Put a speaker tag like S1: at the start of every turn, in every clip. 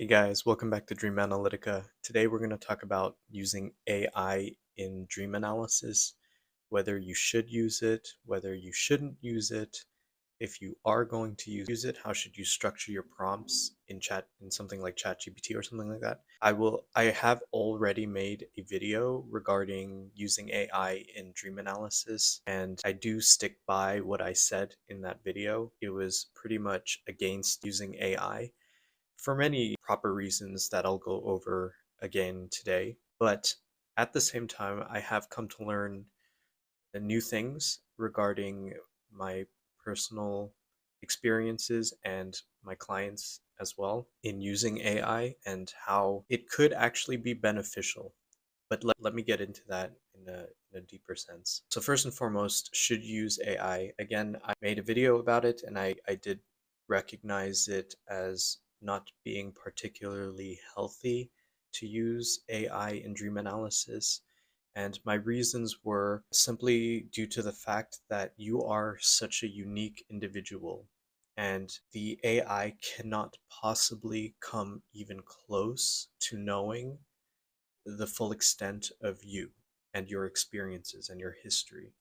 S1: Hey guys, welcome back to Dream Analytica. Today we're going to talk about using AI in dream analysis, whether you should use it, whether you shouldn't use it. If you are going to use it, how should you structure your prompts in something like ChatGPT or something like that? I have already made a video regarding using AI in dream analysis, and I do stick by what I said in that video. It was pretty much against using AI for many proper reasons that I'll go over again today. But at the same time, I have come to learn new things regarding my personal experiences and my clients as well in using AI and how it could actually be beneficial. But let me get into that in a deeper sense. So first and foremost, should you use AI? Again, I made a video about it and I did recognize it as not being particularly healthy to use AI in dream analysis. And my reasons were simply due to the fact that you are such a unique individual and the AI cannot possibly come even close to knowing the full extent of you and your experiences and your history.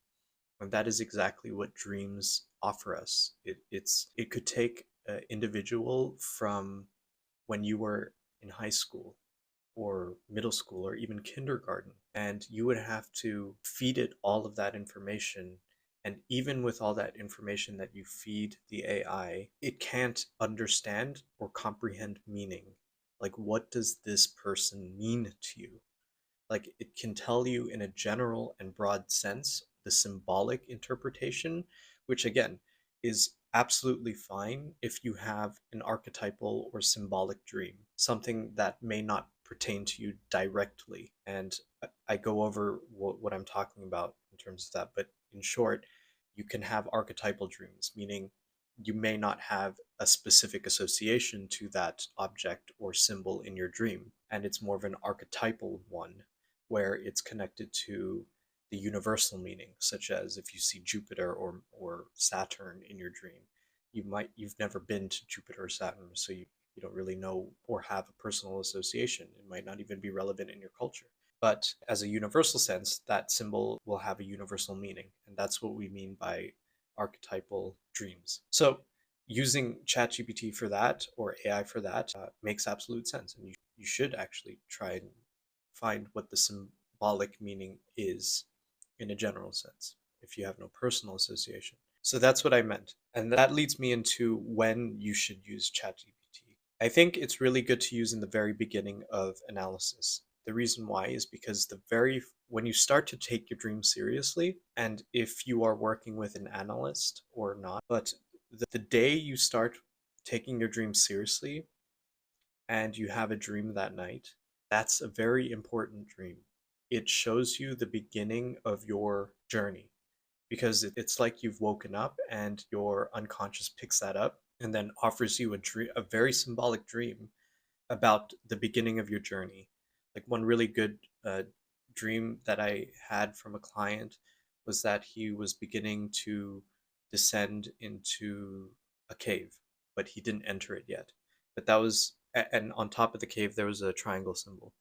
S1: And that is exactly what dreams offer us. It could take an individual from when you were in high school or middle school or even kindergarten, and you would have to feed it all of that information. And even with all that information that you feed the AI, it can't understand or comprehend meaning. Like, what does this person mean to you? Like, it can tell you in a general and broad sense the symbolic interpretation, which again is absolutely fine if you have an archetypal or symbolic dream, something that may not pertain to you directly. And I go over what I'm talking about in terms of that. But in short, you can have archetypal dreams, meaning you may not have a specific association to that object or symbol in your dream, and it's more of an archetypal one where it's connected to the universal meaning, such as if you see Jupiter or Saturn in your dream, you've never been to Jupiter or Saturn, so you don't really know or have a personal association. It might not even be relevant in your culture. But as a universal sense, that symbol will have a universal meaning. And that's what we mean by archetypal dreams. So using ChatGPT for that or AI for that makes absolute sense. And you should actually try and find what the symbolic meaning is in a general sense if you have no personal association. So that's what I meant. And that leads me into when you should use ChatGPT. I think it's really good to use in the very beginning of analysis. The reason why is because when you start to take your dream seriously, and if you are working with an analyst or not, but the day you start taking your dream seriously and you have a dream that night, that's a very important dream. It shows you the beginning of your journey because it's like you've woken up and your unconscious picks that up and then offers you a very symbolic dream about the beginning of your journey. Like one really good dream that I had from a client was that he was beginning to descend into a cave, but he didn't enter it yet. But that was, and on top of the cave, there was a triangle symbol,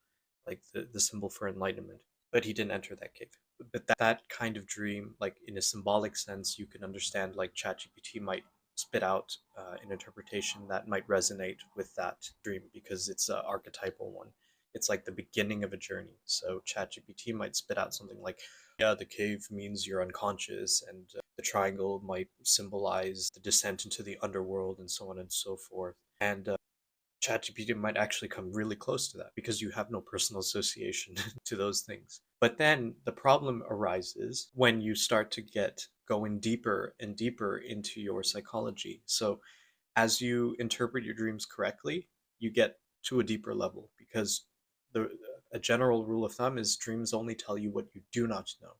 S1: like the symbol for enlightenment, but he didn't enter that cave. But that kind of dream, like in a symbolic sense, you can understand like ChatGPT might spit out an interpretation that might resonate with that dream because it's an archetypal one. It's like the beginning of a journey. So ChatGPT might spit out something like, yeah, the cave means you're unconscious, and the triangle might symbolize the descent into the underworld, and so on and so forth. And ChatGPT might actually come really close to that because you have no personal association to those things. But then the problem arises when you start to get going deeper and deeper into your psychology. So as you interpret your dreams correctly, you get to a deeper level because the a general rule of thumb is dreams only tell you what you do not know.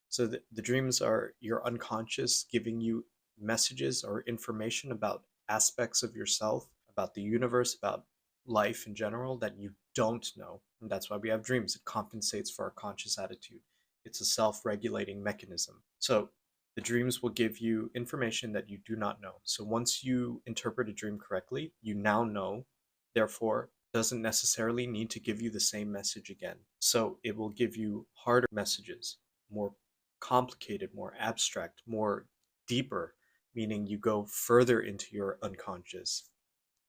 S1: So the dreams are your unconscious giving you messages or information about aspects of yourself, about the universe, about life in general that you don't know. And that's why we have dreams. It compensates for our conscious attitude. It's a self-regulating mechanism. So the dreams will give you information that you do not know. So once you interpret a dream correctly, you now know, therefore doesn't necessarily need to give you the same message again. So it will give you harder messages, more complicated, more abstract, more deeper, meaning you go further into your unconscious,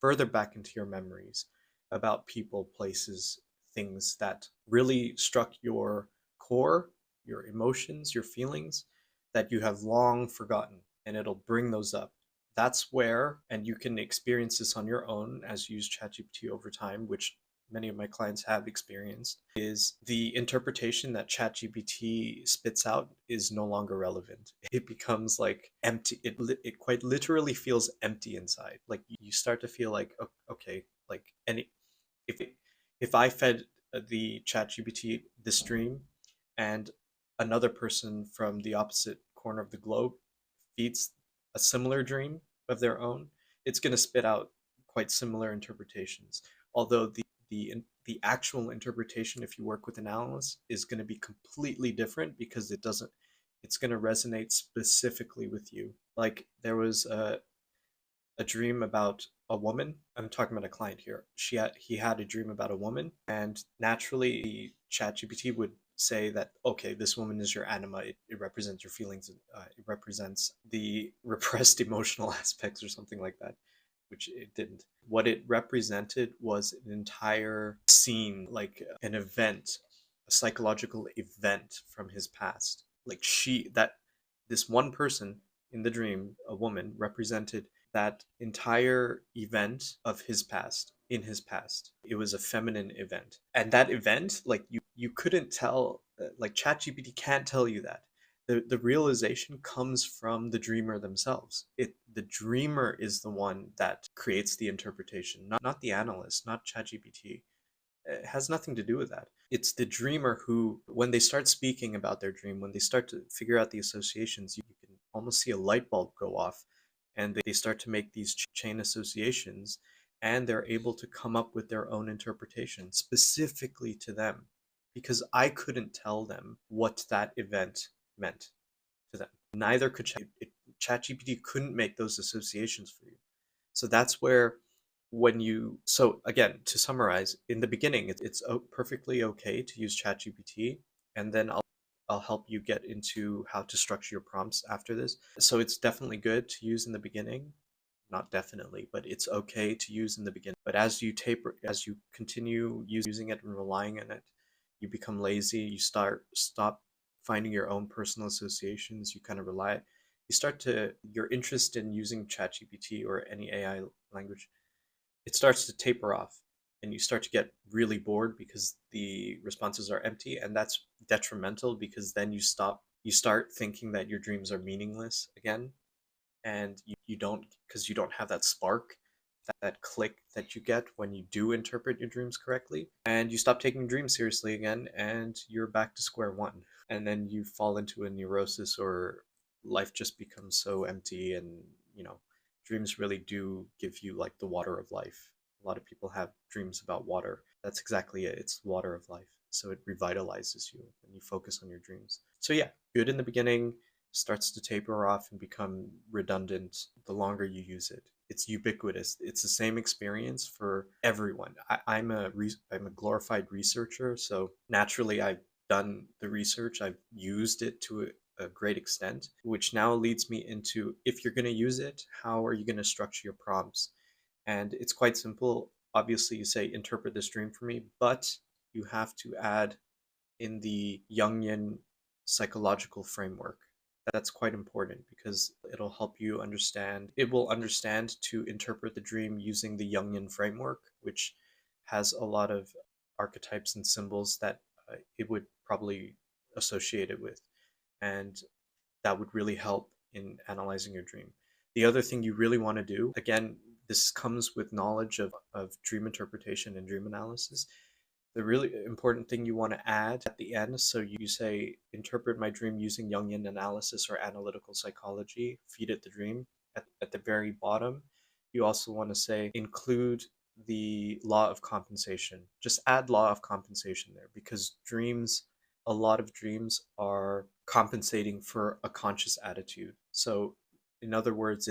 S1: further back into your memories about people, places, things that really struck your core, your emotions, your feelings that you have long forgotten, and it'll bring those up. That's where, and you can experience this on your own as you use ChatGPT over time, which many of my clients have experienced, is the interpretation that ChatGPT spits out is no longer relevant. It becomes like empty. It quite literally feels empty inside. Like you start to feel like, okay, like any if it, if I fed the ChatGPT this dream, and another person from the opposite corner of the globe feeds a similar dream of their own, it's going to spit out quite similar interpretations. Although the actual interpretation, if you work with an analyst, is going to be completely different because it's going to resonate specifically with you. Like there was a dream about a woman. I'm talking about a client here. He had a dream about a woman, and naturally, ChatGPT would say that, okay, this woman is your anima. It represents your feelings. It represents the repressed emotional aspects or something like that, which it didn't. What it represented was an entire scene, like an event, a psychological event from his past. Like this one person in the dream, a woman, represented that entire event of his past, in his past. It was a feminine event. And that event, like you couldn't tell, like ChatGPT can't tell you that. The realization comes from the dreamer themselves. The dreamer is the one that creates the interpretation, not the analyst, not ChatGPT. It has nothing to do with that. It's the dreamer who, when they start speaking about their dream, when they start to figure out the associations, you can almost see a light bulb go off, and they start to make these chain associations, and they're able to come up with their own interpretation specifically to them, because I couldn't tell them what that event meant to them. Neither could ChatGPT. Couldn't make those associations for you. So that's where, so again, to summarize, in the beginning, it's perfectly okay to use ChatGPT, and then I'll help you get into how to structure your prompts after this. So it's definitely good to use in the beginning. Not definitely, but it's okay to use in the beginning. But as you continue using it and relying on it, you become lazy, stop finding your own personal associations, you kind of rely, your interest in using ChatGPT or any AI language, it starts to taper off, and you start to get really bored because the responses are empty, and that's detrimental because then you start thinking that your dreams are meaningless again, and you don't, because you don't have that spark, that click that you get when you do interpret your dreams correctly, and you stop taking dreams seriously again, and you're back to square one, and then you fall into a neurosis, or life just becomes so empty. And you know dreams really do give you like the water of life. A lot of people have dreams about water. That's exactly it. It's the water of life. So it revitalizes you when you focus on your dreams. So yeah, good in the beginning, starts to taper off and become redundant the longer you use it. It's ubiquitous. It's the same experience for everyone. I'm a glorified researcher, so naturally I've done the research. I've used it to a great extent, which now leads me into, if you're going to use it, how are you going to structure your prompts? And it's quite simple. Obviously, you say, interpret this dream for me, but you have to add in the Jungian psychological framework. That's quite important because it will understand to interpret the dream using the Jungian framework, which has a lot of archetypes and symbols that it would probably associate it with. And that would really help in analyzing your dream. The other thing you really want to do, again, this comes with knowledge of dream interpretation and dream analysis. The really important thing you want to add at the end, so you say, interpret my dream using Jungian analysis or analytical psychology, feed it the dream. At the very bottom, you also want to say, include the law of compensation. Just add law of compensation there, because a lot of dreams are compensating for a conscious attitude. So in other words,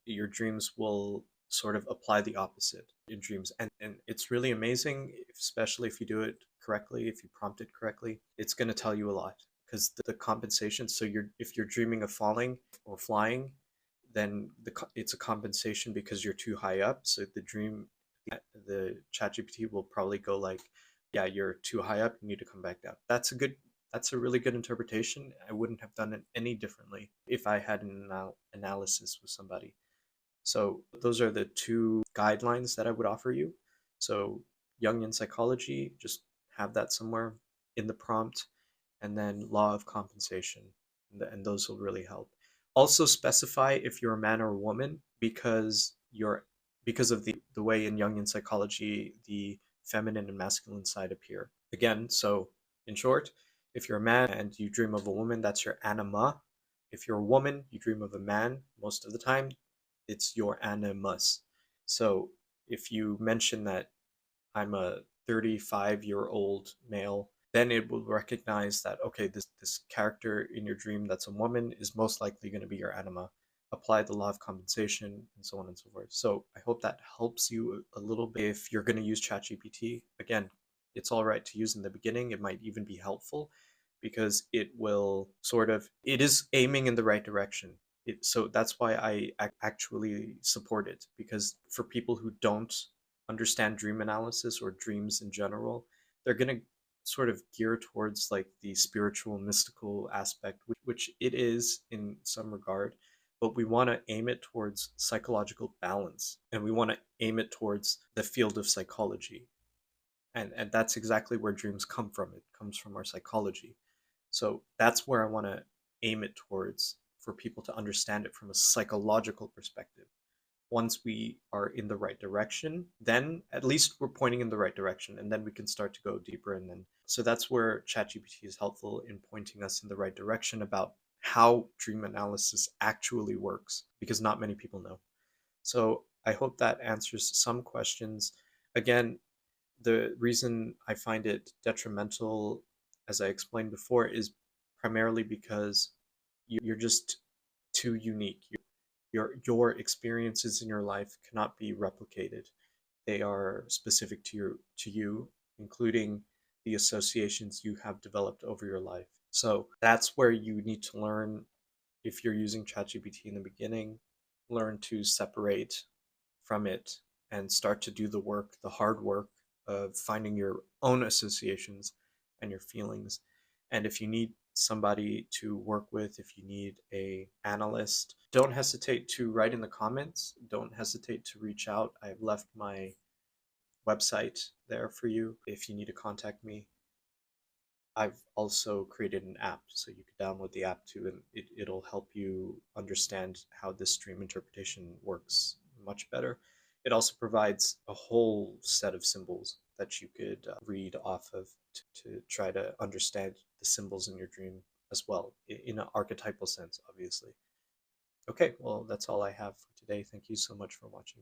S1: your dreams will sort of apply the opposite in dreams. And it's really amazing, especially if you do it correctly, if you prompt it correctly. It's going to tell you a lot because the compensation. So if you're dreaming of falling or flying, then it's a compensation because you're too high up. So the ChatGPT will probably go like, yeah, you're too high up, you need to come back down. That's a really good interpretation. I wouldn't have done it any differently if I had an analysis with somebody. So those are the two guidelines that I would offer you. So Jungian psychology, just have that somewhere in the prompt, and then law of compensation, and those will really help. Also specify if you're a man or a woman because of the way in Jungian psychology the feminine and masculine side appear. Again, so in short, if you're a man and you dream of a woman, that's your anima. If you're a woman, you dream of a man, most of the time, it's your animus. So if you mention that I'm a 35-year-old male, then it will recognize that, okay, this character in your dream that's a woman is most likely going to be your anima. Apply the law of compensation and so on and so forth. So I hope that helps you a little bit. If you're going to use ChatGPT, again, it's all right to use in the beginning. It might even be helpful because it is aiming in the right direction. So that's why I actually support it, because for people who don't understand dream analysis or dreams in general, they're going to sort of gear towards like the spiritual, mystical aspect, which it is in some regard. But we want to aim it towards psychological balance, and we want to aim it towards the field of psychology. And that's exactly where dreams come from. It comes from our psychology. So that's where I want to aim it towards for people to understand it from a psychological perspective. Once we are in the right direction, then at least we're pointing in the right direction, and then we can start to go deeper. And then, so that's where ChatGPT is helpful in pointing us in the right direction about how dream analysis actually works, because not many people know. So I hope that answers some questions. Again, the reason I find it detrimental, as I explained before, is primarily because you're just too unique. Your experiences in your life cannot be replicated. They are specific to you, including the associations you have developed over your life. So that's where you need to learn, if you're using ChatGPT in the beginning, learn to separate from it and start to do the work, the hard work of finding your own associations and your feelings. And if you need somebody to work with, if you need a analyst, don't hesitate to write in the comments. Don't hesitate to reach out. I've left my website there for you if you need to contact me. I've also created an app, so you can download the app too, and it'll help you understand how this dream interpretation works much better. It also provides a whole set of symbols that you could read off of to try to understand the symbols in your dream as well, in an archetypal sense, obviously. Okay, well, that's all I have for today. Thank you so much for watching.